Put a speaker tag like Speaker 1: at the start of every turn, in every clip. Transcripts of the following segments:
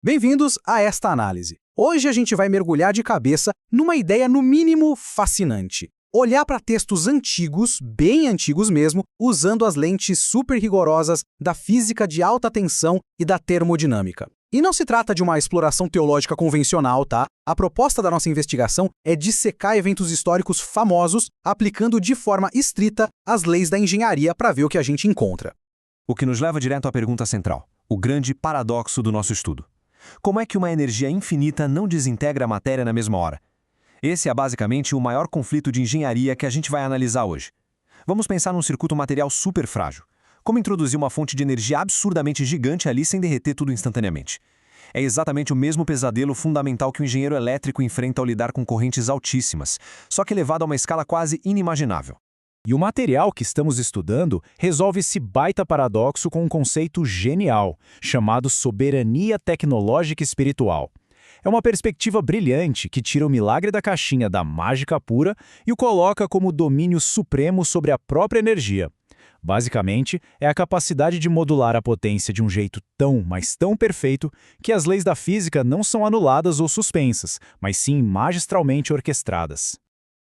Speaker 1: Bem-vindos a esta análise. Hoje a gente vai mergulhar de cabeça numa ideia no mínimo fascinante. Olhar para textos antigos, bem antigos mesmo, usando as lentes super rigorosas da física de alta tensão e da termodinâmica. E não se trata de uma exploração teológica convencional, tá? A proposta da nossa investigação é dissecar eventos históricos famosos, aplicando de forma estrita as leis da engenharia para ver o que a gente encontra.
Speaker 2: O que nos leva direto à pergunta central, o grande paradoxo do nosso estudo. Como é que uma energia infinita não desintegra a matéria na mesma hora? Esse é basicamente o maior conflito de engenharia que a gente vai analisar hoje. Vamos pensar num circuito material super frágil. Como introduzir uma fonte de energia absurdamente gigante ali sem derreter tudo instantaneamente? É exatamente o mesmo pesadelo fundamental que o engenheiro elétrico enfrenta ao lidar com correntes altíssimas, só que elevado a uma escala quase inimaginável.
Speaker 3: E o material que estamos estudando resolve esse baita paradoxo com um conceito genial, chamado soberania tecnológica espiritual. É uma perspectiva brilhante que tira o milagre da caixinha da mágica pura e o coloca como domínio supremo sobre a própria energia. Basicamente, é a capacidade de modular a potência de um jeito tão, mas tão perfeito que as leis da física não são anuladas ou suspensas, mas sim magistralmente orquestradas.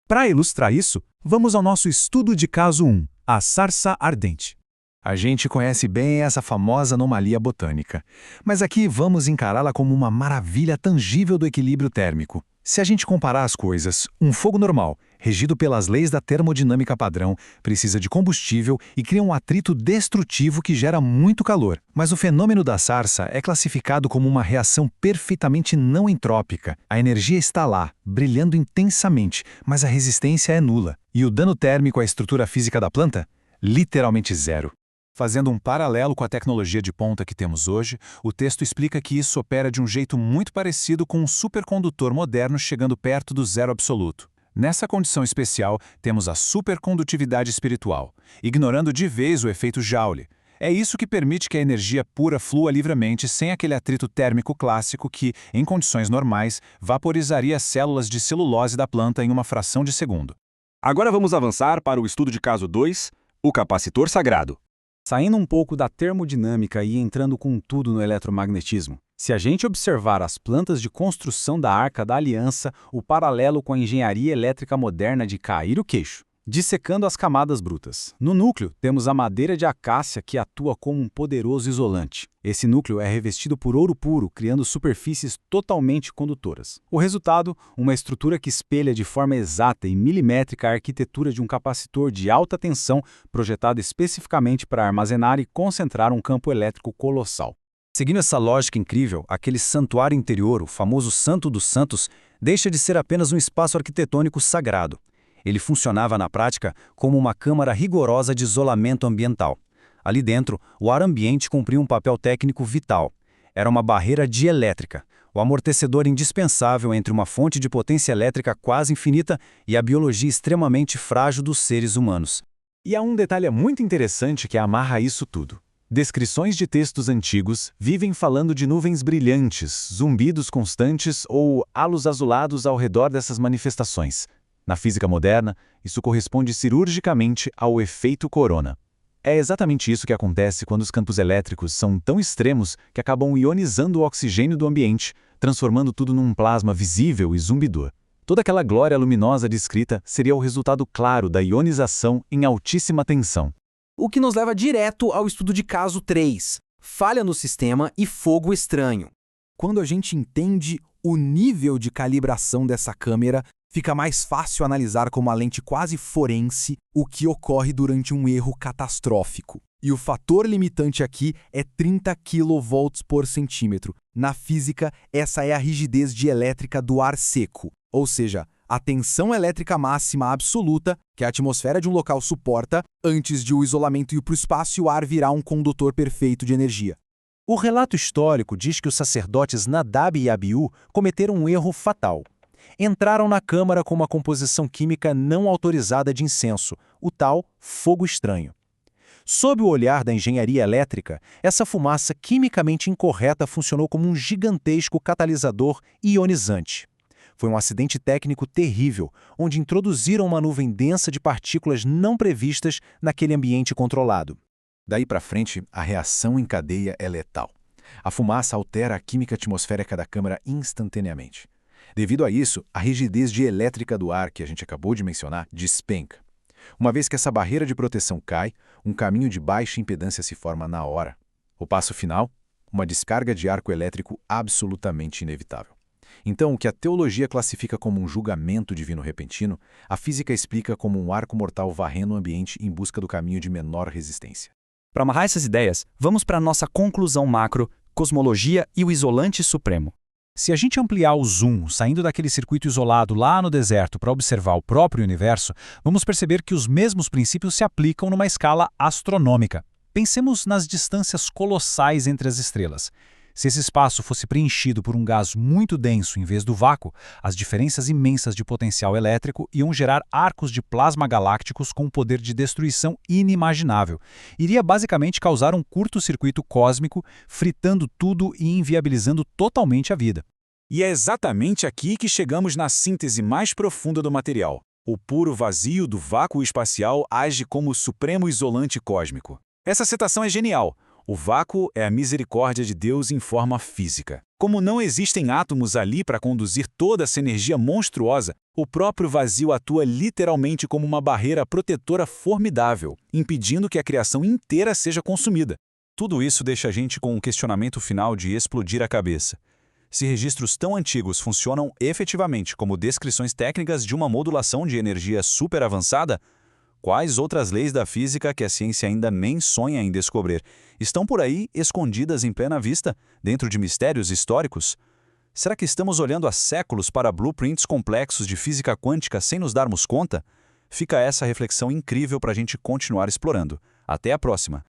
Speaker 3: Para ilustrar isso, vamos ao nosso estudo de caso 1, a sarça ardente.
Speaker 4: A gente conhece bem essa famosa anomalia botânica, mas aqui vamos encará-la como uma maravilha tangível do equilíbrio térmico. Se a gente comparar as coisas, um fogo normal, regido pelas leis da termodinâmica padrão, precisa de combustível e cria um atrito destrutivo que gera muito calor. Mas o fenômeno da sarça é classificado como uma reação perfeitamente não entrópica. A energia está lá, brilhando intensamente, mas a resistência é nula. E o dano térmico à estrutura física da planta? Literalmente zero. Fazendo um paralelo com a tecnologia de ponta que temos hoje, o texto explica que isso opera de um jeito muito parecido com um supercondutor moderno chegando perto do zero absoluto. Nessa condição especial, temos a supercondutividade espiritual, ignorando de vez o efeito Joule. É isso que permite que a energia pura flua livremente sem aquele atrito térmico clássico que, em condições normais, vaporizaria as células de celulose da planta em uma fração de segundo.
Speaker 2: Agora vamos avançar para o estudo de caso 2, o capacitor sagrado.
Speaker 1: Saindo um pouco da termodinâmica e entrando com tudo no eletromagnetismo, se a gente observar as plantas de construção da Arca da Aliança, o paralelo com a engenharia elétrica moderna de cair o queixo, dissecando as camadas brutas. No núcleo, temos a madeira de acácia que atua como um poderoso isolante. Esse núcleo é revestido por ouro puro, criando superfícies totalmente condutoras. O resultado, uma estrutura que espelha de forma exata e milimétrica a arquitetura de um capacitor de alta tensão projetado especificamente para armazenar e concentrar um campo elétrico colossal.
Speaker 2: Seguindo essa lógica incrível, aquele santuário interior, o famoso Santo dos Santos, deixa de ser apenas um espaço arquitetônico sagrado. Ele funcionava na prática como uma câmara rigorosa de isolamento ambiental. Ali dentro, o ar ambiente cumpria um papel técnico vital. Era uma barreira dielétrica, o amortecedor indispensável entre uma fonte de potência elétrica quase infinita e a biologia extremamente frágil dos seres humanos.
Speaker 3: E há um detalhe muito interessante que amarra isso tudo. Descrições de textos antigos vivem falando de nuvens brilhantes, zumbidos constantes ou halos azulados ao redor dessas manifestações. Na física moderna, isso corresponde cirurgicamente ao efeito corona. É exatamente isso que acontece quando os campos elétricos são tão extremos que acabam ionizando o oxigênio do ambiente, transformando tudo num plasma visível e zumbidor. Toda aquela glória luminosa descrita seria o resultado claro da ionização em altíssima tensão.
Speaker 1: O que nos leva direto ao estudo de caso 3, falha no sistema e fogo estranho. Quando a gente entende o nível de calibração dessa câmera, fica mais fácil analisar com uma lente quase forense o que ocorre durante um erro catastrófico. E o fator limitante aqui é 30 kV por centímetro. Na física, essa é a rigidez dielétrica do ar seco, ou seja, a tensão elétrica máxima absoluta que a atmosfera de um local suporta antes de o isolamento ir para o espaço e o ar virar um condutor perfeito de energia.
Speaker 3: O relato histórico diz que os sacerdotes Nadab e Abiú cometeram um erro fatal. Entraram na câmara com uma composição química não autorizada de incenso, o tal fogo estranho. Sob o olhar da engenharia elétrica, essa fumaça quimicamente incorreta funcionou como um gigantesco catalisador ionizante. Foi um acidente técnico terrível, onde introduziram uma nuvem densa de partículas não previstas naquele ambiente controlado.
Speaker 4: Daí para frente, a reação em cadeia é letal. A fumaça altera a química atmosférica da câmara instantaneamente. Devido a isso, a rigidez dielétrica do ar que a gente acabou de mencionar despenca. Uma vez que essa barreira de proteção cai, um caminho de baixa impedância se forma na hora. O passo final? Uma descarga de arco elétrico absolutamente inevitável. Então, o que a teologia classifica como um julgamento divino repentino, a física explica como um arco mortal varrendo o ambiente em busca do caminho de menor resistência.
Speaker 5: Para amarrar essas ideias, vamos para a nossa conclusão macro, cosmologia e o isolante supremo.
Speaker 3: Se a gente ampliar o zoom, saindo daquele circuito isolado lá no deserto para observar o próprio universo, vamos perceber que os mesmos princípios se aplicam numa escala astronômica. Pensemos nas distâncias colossais entre as estrelas. Se esse espaço fosse preenchido por um gás muito denso em vez do vácuo, as diferenças imensas de potencial elétrico iam gerar arcos de plasma galácticos com um poder de destruição inimaginável. Iria basicamente causar um curto-circuito cósmico, fritando tudo e inviabilizando totalmente a vida.
Speaker 6: E é exatamente aqui que chegamos na síntese mais profunda do material. O puro vazio do vácuo espacial age como o supremo isolante cósmico. Essa citação é genial. O vácuo é a misericórdia de Deus em forma física. Como não existem átomos ali para conduzir toda essa energia monstruosa, o próprio vazio atua literalmente como uma barreira protetora formidável, impedindo que a criação inteira seja consumida.
Speaker 2: Tudo isso deixa a gente com um questionamento final de explodir a cabeça. Se registros tão antigos funcionam efetivamente como descrições técnicas de uma modulação de energia super avançada, quais outras leis da física que a ciência ainda nem sonha em descobrir estão por aí escondidas em plena vista, dentro de mistérios históricos? Será que estamos olhando há séculos para blueprints complexos de física quântica sem nos darmos conta? Fica essa reflexão incrível para a gente continuar explorando. Até a próxima!